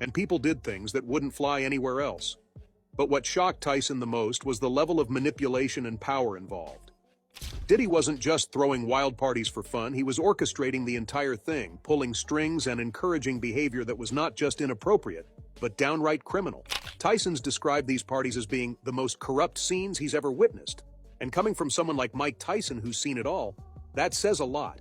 and people did things that wouldn't fly anywhere else. But what shocked Tyson the most was the level of manipulation and power involved. Diddy wasn't just throwing wild parties for fun, he was orchestrating the entire thing, pulling strings and encouraging behavior that was not just inappropriate, but downright criminal. Tyson's described these parties as being the most corrupt scenes he's ever witnessed. And coming from someone like Mike Tyson who's seen it all, that says a lot.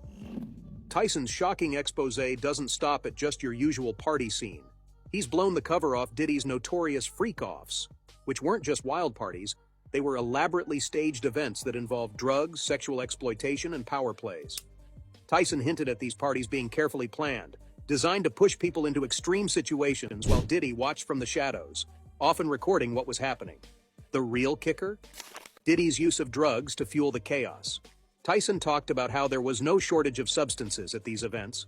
Tyson's shocking expose doesn't stop at just your usual party scene. He's blown the cover off Diddy's notorious freak-offs, which weren't just wild parties, they were elaborately staged events that involved drugs, sexual exploitation, and power plays. Tyson hinted at these parties being carefully planned, designed to push people into extreme situations while Diddy watched from the shadows, often recording what was happening. The real kicker? Diddy's use of drugs to fuel the chaos. Tyson talked about how there was no shortage of substances at these events.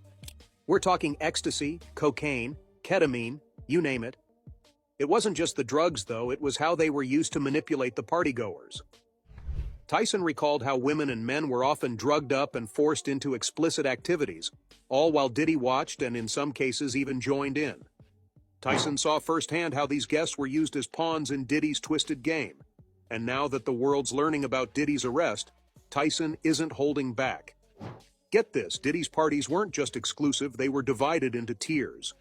We're talking ecstasy, cocaine, ketamine, you name it. It wasn't just the drugs, though, it was how they were used to manipulate the partygoers. Tyson recalled how women and men were often drugged up and forced into explicit activities, all while Diddy watched and in some cases even joined in. Tyson saw firsthand how these guests were used as pawns in Diddy's twisted game. And now that the world's learning about Diddy's arrest, Tyson isn't holding back. Get this, Diddy's parties weren't just exclusive, they were divided into tiers.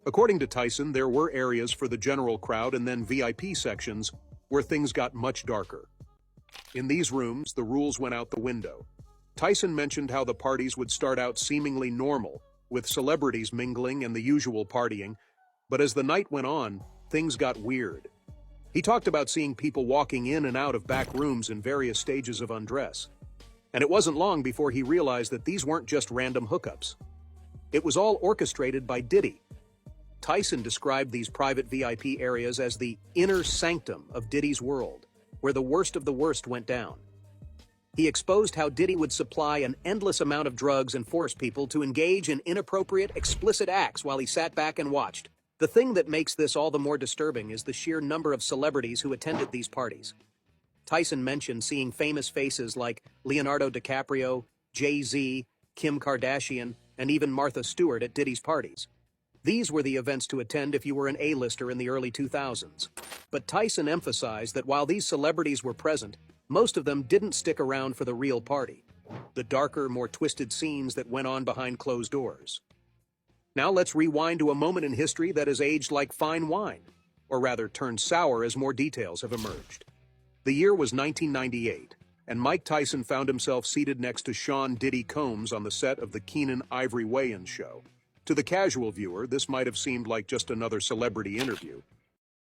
According to Tyson, there were areas for the general crowd and then VIP sections where things got much darker. In these rooms, the rules went out the window. Tyson mentioned how the parties would start out seemingly normal, with celebrities mingling and the usual partying, but as the night went on, things got weird. He talked about seeing people walking in and out of back rooms in various stages of undress. And it wasn't long before he realized that these weren't just random hookups. It was all orchestrated by Diddy. Tyson described these private VIP areas as the inner sanctum of Diddy's world, where the worst of the worst went down. He exposed how Diddy would supply an endless amount of drugs and force people to engage in inappropriate, explicit acts while he sat back and watched. The thing that makes this all the more disturbing is the sheer number of celebrities who attended these parties. Tyson mentioned seeing famous faces like Leonardo DiCaprio, Jay-Z, Kim Kardashian, and even Martha Stewart at Diddy's parties. These were the events to attend if you were an A-lister in the early 2000s. But Tyson emphasized that while these celebrities were present, most of them didn't stick around for the real party, the darker, more twisted scenes that went on behind closed doors. Now let's rewind to a moment in history that has aged like fine wine, or rather turned sour as more details have emerged. The year was 1998, and Mike Tyson found himself seated next to Sean Diddy Combs on the set of the Keenan Ivory weigh-in show. To the casual viewer, this might have seemed like just another celebrity interview,